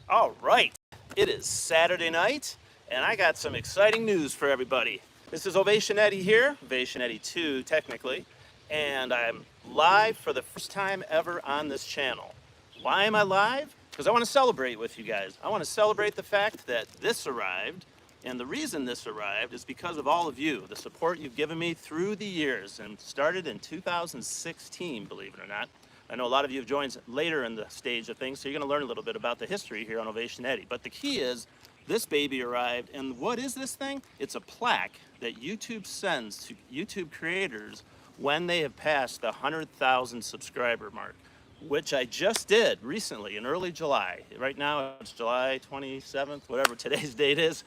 All right, it is Saturday night, and I got some exciting news for everybody. This is Ovation Eddie here, Ovation Eddie 2 technically, and I'm live for the first time ever on this channel. Why am I live? Because I want to celebrate with you guys. I want to celebrate the fact that this arrived, and the reason this arrived is because of all of you, the support you've given me through the years, and started in 2016, believe it or not. I know a lot of you have joined later in the stage of things, so you're going to learn a little bit about the history here on Ovation Eddie. But the key is, this baby arrived, and what is this thing? It's a plaque that YouTube sends to YouTube creators when they have passed the 100,000 subscriber mark, which I just did recently in early July. Right now it's July 27th, whatever today's date is,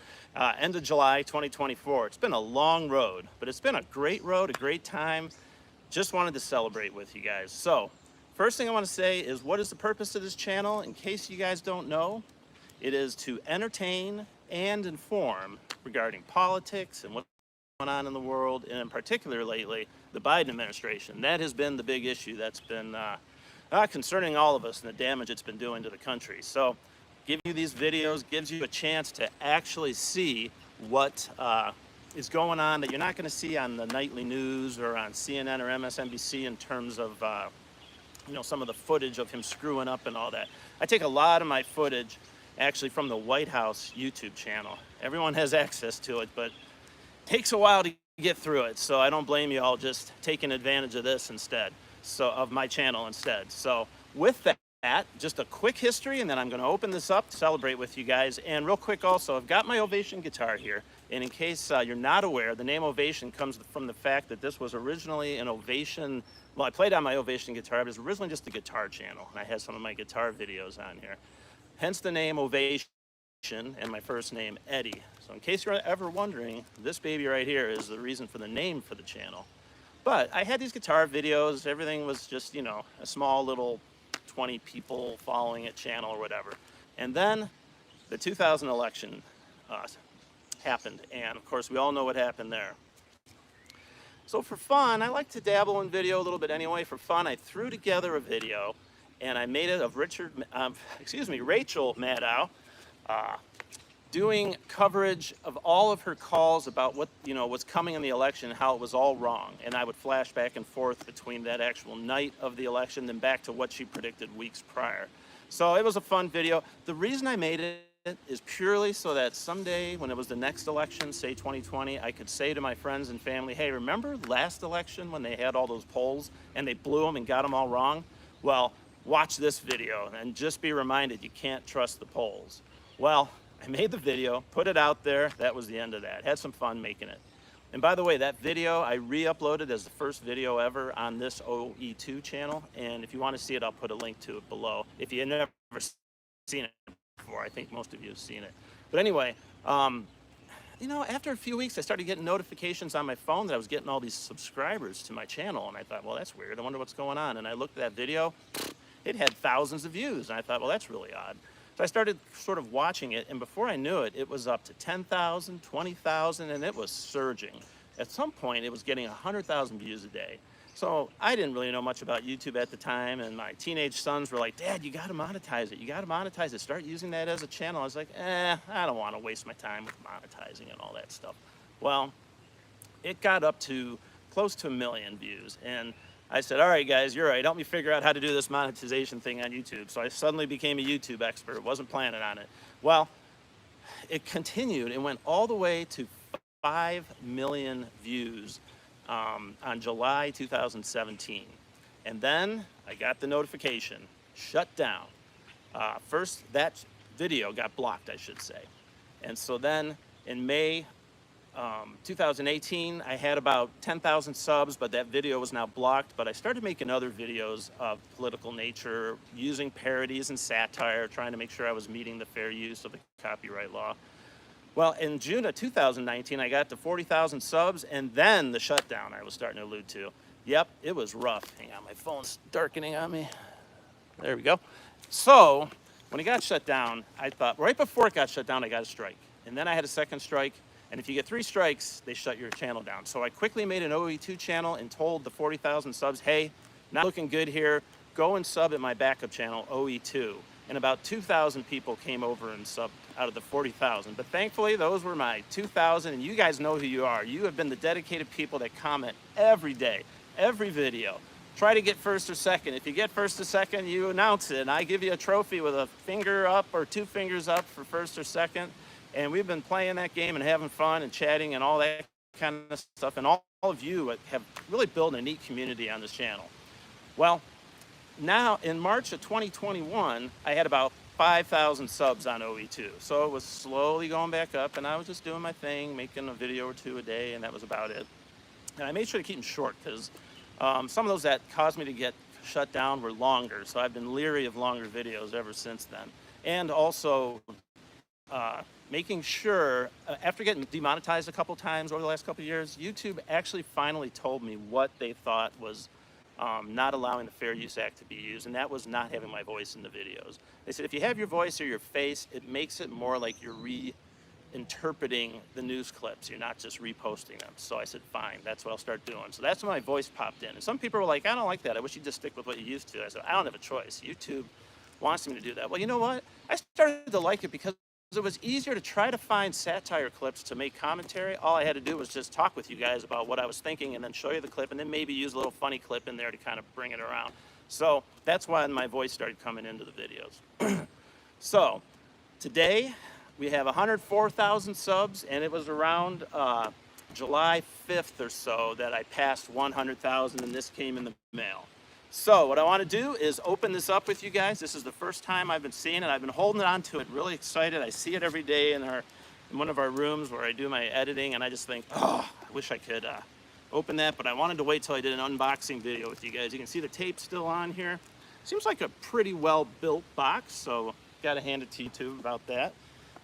end of July 2024. It's been a long road, but it's been a great road, a great time. Just wanted to celebrate with you guys. So, first thing I want to say is, what is the purpose of this channel? In case you guys don't know, it is to entertain and inform regarding politics and what's going on in the world, and in particular lately, the Biden administration. That has been the big issue that's been concerning all of us and the damage it's been doing to the country. So, giving you these videos gives you a chance to actually see what is going on that you're not going to see on the nightly news or on CNN or MSNBC in terms of some of the footage of him screwing up and all that. I take a lot of my footage actually from the White House YouTube channel. Everyone has access to it, but it takes a while to get through it. So I don't blame you all just taking advantage of this instead, so of my channel instead. So with that, just a quick history, and then I'm going to open this up to celebrate with you guys. And real quick also, I've got my Ovation guitar here. And in case you're not aware, the name Ovation comes from the fact that this was originally an Ovation. Well, I played on my Ovation guitar, but it was originally just a guitar channel, and I had some of my guitar videos on here. Hence the name Ovation and my first name, Eddie. So in case you're ever wondering, this baby right here is the reason for the name for the channel. But I had these guitar videos. Everything was just, a small little 20 people following it channel or whatever. And then the 2000 election happened, and of course we all know what happened there. So for fun, I like to dabble in video a little bit anyway. For fun, I threw together a video, and I made it of Rachel Maddow doing coverage of all of her calls about what was coming in the election and how it was all wrong. And I would flash back and forth between that actual night of the election, then back to what she predicted weeks prior. So it was a fun video. The reason I made it is purely so that someday when it was the next election, say 2020, I could say to my friends and family, hey, remember last election when they had all those polls and they blew them and got them all wrong? Well, watch this video and just be reminded you can't trust the polls. Well, I made the video, put it out there. That was the end of that. Had some fun making it. And by the way, that video I re-uploaded as the first video ever on this OE2 channel. And if you want to see it, I'll put a link to it below. If you've never seen it before, I think most of you have seen it. But anyway, after a few weeks, I started getting notifications on my phone that I was getting all these subscribers to my channel. And I thought, well, that's weird. I wonder what's going on. And I looked at that video. It had thousands of views. And I thought, well, that's really odd. So I started sort of watching it, and before I knew it, it was up to 10,000, 20,000, and it was surging. At some point, it was getting 100,000 views a day. So I didn't really know much about YouTube at the time, and my teenage sons were like, Dad, you gotta monetize it. You gotta monetize it. Start using that as a channel. I was like, I don't wanna waste my time with monetizing and all that stuff. Well, it got up to close to 1 million views, and I said, all right, guys, you're right. Help me figure out how to do this monetization thing on YouTube. So I suddenly became a YouTube expert. Wasn't planning on it. Well, it continued and went all the way to 5 million views on July 2017. And then I got the notification, shut down. First, that video got blocked, I should say. And so then in May 2018, I had about 10,000 subs, but that video was now blocked. But I started making other videos of political nature, using parodies and satire, trying to make sure I was meeting the fair use of the copyright law. Well, in June of 2019, I got to 40,000 subs, and then the shutdown I was starting to allude to. Yep, it was rough. Hang on, my phone's darkening on me. There we go. So when it got shut down, I thought, right before it got shut down, I got a strike. And then I had a second strike. And if you get 3 strikes, they shut your channel down. So I quickly made an OE2 channel and told the 40,000 subs, hey, not looking good here. Go and sub at my backup channel, OE2. and about 2,000 people came over and subbed out of the 40,000. But thankfully, those were my 2,000, and you guys know who you are. You have been the dedicated people that comment every day, every video. Try to get first or second. If you get first or second, you announce it, and I give you a trophy with a finger up or 2 fingers up for first or second. And we've been playing that game and having fun and chatting and all that kind of stuff. And all of you have really built a neat community on this channel. Well, now in March of 2021, I had about 5,000 subs on OE2. So it was slowly going back up, and I was just doing my thing, making a video or 2 a day, and that was about it. And I made sure to keep them short because some of those that caused me to get shut down were longer. So I've been leery of longer videos ever since then. And also making sure, after getting demonetized a couple times over the last couple of years, YouTube actually finally told me what they thought was not allowing the Fair Use Act to be used, and that was not having my voice in the videos. They said if you have your voice or your face, it makes it more like you're reinterpreting the news clips. You're not just reposting them. So I said, fine, that's what I'll start doing. So that's when my voice popped in. And some people were like, I don't like that. I wish you'd just stick with what you used to. I said, I don't have a choice. YouTube wants me to do that. Well, you know what? I started to like it because it was easier to try to find satire clips to make commentary. All I had to do was just talk with you guys about what I was thinking and then show you the clip and then maybe use a little funny clip in there to kind of bring it around. So that's when my voice started coming into the videos. So today we have 104,000 subs, and it was around July 5th or so that I passed 100,000 and this came in the mail. So what I want to do is open this up with you guys. This is the first time I've been seeing it. I've been holding on to it, really excited. I see it every day in one of our rooms where I do my editing, and I just think, oh, I wish I could open that, but I wanted to wait till I did an unboxing video with you guys. You can see the tape still on here. Seems like a pretty well-built box, so got to hand it to you too about that.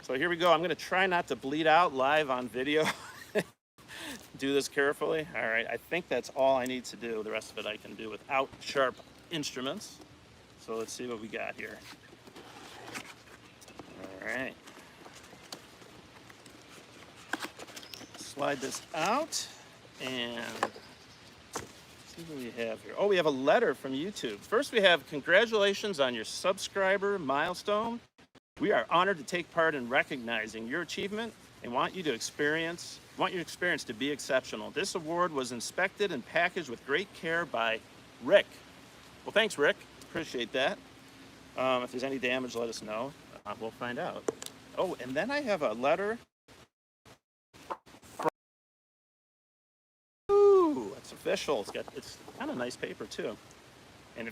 So here we go. I'm going to try not to bleed out live on video. Do this carefully. All right, I think that's all I need to do. The rest of it I can do without sharp instruments. So let's see what we got here. All right. Slide this out and see what we have here. Oh, we have a letter from YouTube. First we have congratulations on your subscriber milestone. We are honored to take part in recognizing your achievement and want your experience to be exceptional. This award was inspected and packaged with great care by Rick. Well, thanks, Rick. Appreciate that. If there's any damage, let us know. We'll find out. Oh, and then I have a letter. Ooh, it's official. It's kind of nice paper too. And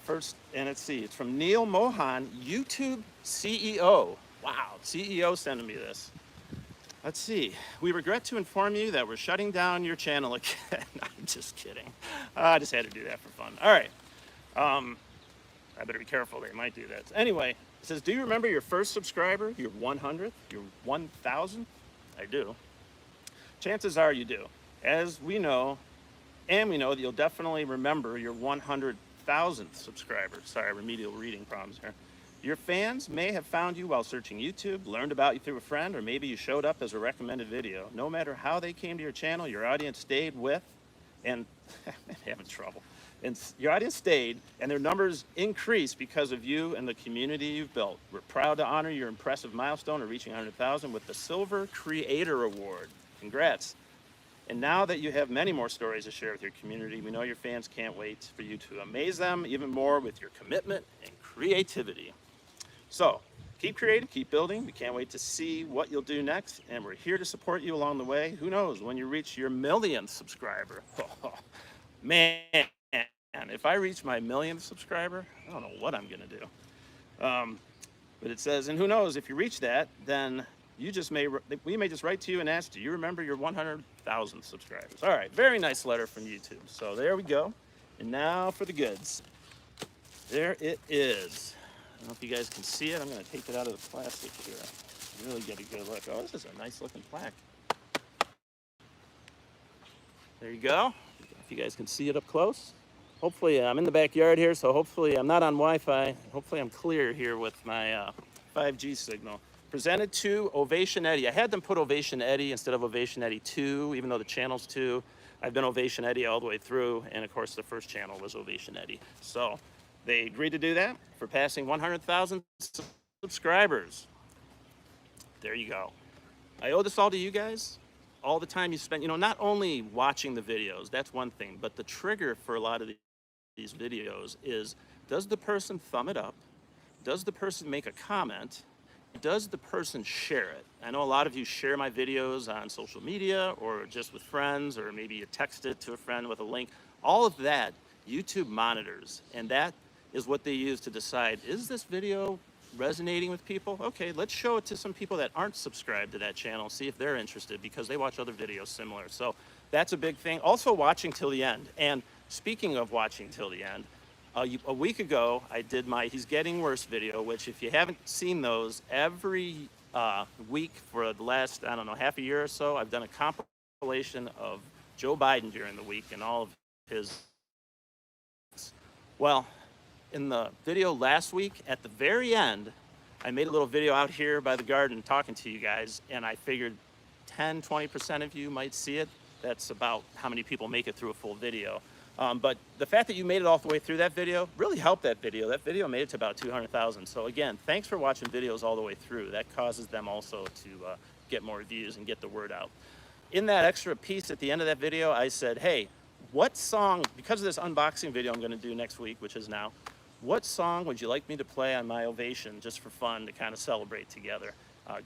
let's see, it's from Neil Mohan, YouTube CEO. Wow, CEO sending me this. Let's see. We regret to inform you that we're shutting down your channel again. I'm just kidding. I just had to do that for fun. All right. I better be careful. They might do that. Anyway, it says, do you remember your first subscriber, your 100th, your 1,000th? I do. Chances are you do. As we know, and we know that you'll definitely remember your 100,000th subscriber. Sorry, remedial reading problems here. Your fans may have found you while searching YouTube, learned about you through a friend, or maybe you showed up as a recommended video. No matter how they came to your channel, your audience stayed with, and I'm having trouble. And your audience stayed, and their numbers increased because of you and the community you've built. We're proud to honor your impressive milestone of reaching 100,000 with the Silver Creator Award. Congrats. And now that you have many more stories to share with your community, we know your fans can't wait for you to amaze them even more with your commitment and creativity. So, keep creating, keep building. We can't wait to see what you'll do next, and we're here to support you along the way. Who knows, when you reach your 1,000,000th subscriber. Oh, man, if I reach my 1,000,000th subscriber, I don't know what I'm gonna do. But it says, and who knows, if you reach that, then we may just write to you and ask, do you remember your 100,000th subscribers? All right, very nice letter from YouTube. So there we go. And now for the goods. There it is. I don't know if you guys can see it. I'm going to take it out of the plastic here. Really get a good look. Oh, this is a nice looking plaque. There you go. If you guys can see it up close. Hopefully, I'm in the backyard here, so hopefully I'm not on Wi-Fi. Hopefully I'm clear here with my 5G signal. Presented to Ovation Eddie. I had them put Ovation Eddie instead of Ovation Eddie 2, even though the channel's 2. I've been Ovation Eddie all the way through, and of course the first channel was Ovation Eddie. So they agreed to do that for passing 100,000 subscribers. There you go. I owe this all to you guys. All the time you spend, not only watching the videos, that's one thing, but the trigger for a lot of these videos is, does the person thumb it up? Does the person make a comment? Does the person share it? I know a lot of you share my videos on social media or just with friends, or maybe you text it to a friend with a link. All of that, YouTube monitors, and that is what they use to decide, is this video resonating with people? Okay, let's show it to some people that aren't subscribed to that channel, see if they're interested, because they watch other videos similar. So that's a big thing. Also, watching till the end. And speaking of watching till the end, a week ago, I did my He's Getting Worse video, which if you haven't seen those, every week for the last, I don't know, half a year or so, I've done a compilation of Joe Biden during the week and all of his. Well, in the video last week, at the very end, I made a little video out here by the garden talking to you guys, and I figured 10-20% of you might see it. That's about how many people make it through a full video. But the fact that you made it all the way through that video really helped that video. That video made it to about 200,000. So again, thanks for watching videos all the way through. That causes them also to get more views and get the word out. In that extra piece at the end of that video, I said, hey, what song, because of this unboxing video I'm going to do next week, which is now, what song would you like me to play on my Ovation just for fun to kind of celebrate together?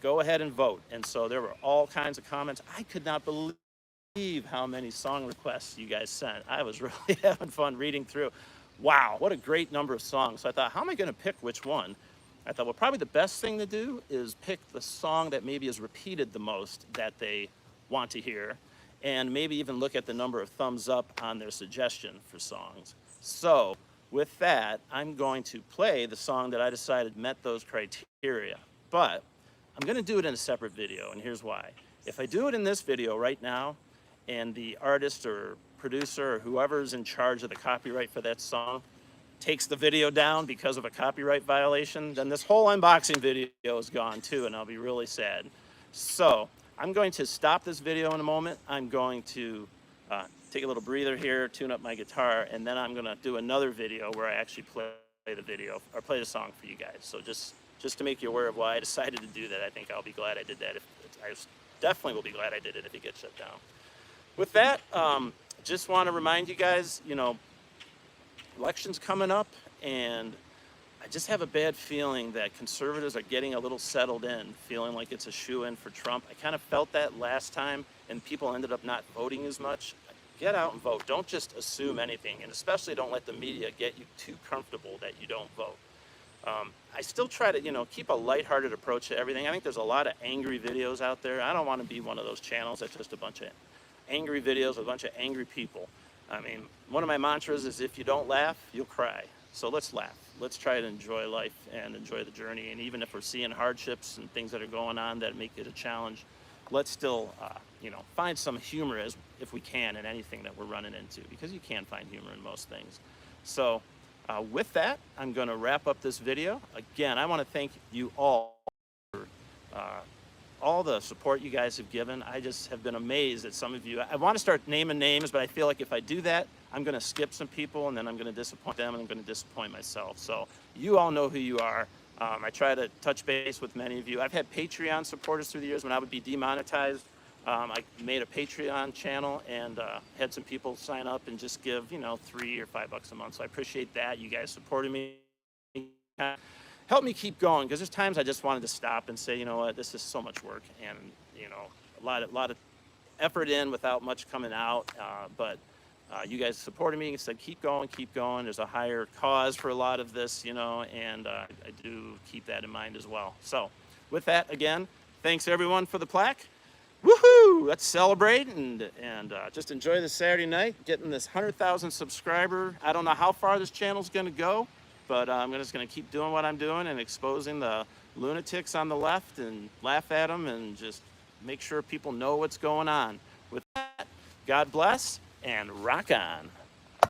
Go ahead and vote. And so there were all kinds of comments. I could not believe how many song requests you guys sent. I was really having fun reading through. Wow, what a great number of songs. So I thought, how am I going to pick which one? I thought, well, probably the best thing to do is pick the song that maybe is repeated the most that they want to hear, and maybe even look at the number of thumbs up on their suggestion for songs. So with that, I'm going to play the song that I decided met those criteria, but I'm going to do it in a separate video, and here's why. If I do it in this video right now, and the artist or producer or whoever's in charge of the copyright for that song takes the video down because of a copyright violation, then this whole unboxing video is gone too, and I'll be really sad. So I'm going to stop this video in a moment. I'm going to take a little breather here, tune up my guitar, and then I'm going to do another video where I actually play the video or play the song for you guys. So just to make you aware of why I decided to do that, I think I'll be glad I did that. I definitely will be glad I did it if it gets shut down. With that, just want to remind you guys, election's coming up, and I just have a bad feeling that conservatives are getting a little settled in, feeling like it's a shoo-in for Trump. I kind of felt that last time, and people ended up not voting as much. Get out and vote. Don't just assume anything, and especially don't let the media get you too comfortable that you don't vote. I still try to, keep a lighthearted approach to everything. I think there's a lot of angry videos out there. I don't want to be one of those channels that's just a bunch of angry videos with a bunch of angry people. I mean, one of my mantras is, if you don't laugh, you'll cry. So let's laugh. Let's try to enjoy life and enjoy the journey. And even if we're seeing hardships and things that are going on that make it a challenge, let's still, find some humor if we can in anything that we're running into, because you can find humor in most things. So with that, I'm going to wrap up this video. Again, I want to thank you all for all the support you guys have given. I just have been amazed at some of you. I want to start naming names, but I feel like if I do that, I'm going to skip some people, and then I'm going to disappoint them, and I'm going to disappoint myself. So you all know who you are. I try to touch base with many of you. I've had Patreon supporters through the years when I would be demonetized. I made a Patreon channel and had some people sign up and just give, $3 or $5 a month. So I appreciate that. You guys supported me. Help me keep going, because there's times I just wanted to stop and say, you know what, this is so much work, and a lot of effort in without much coming out. But you guys supported me and said, keep going. There's a higher cause for a lot of this, and I do keep that in mind as well. So with that, again, thanks everyone for the plaque. Woohoo! Let's celebrate and just enjoy this Saturday night, getting this 100,000 subscriber. I don't know how far this channel's going to go, but I'm just going to keep doing what I'm doing and exposing the lunatics on the left and laugh at them and just make sure people know what's going on. With that, God bless and rock on.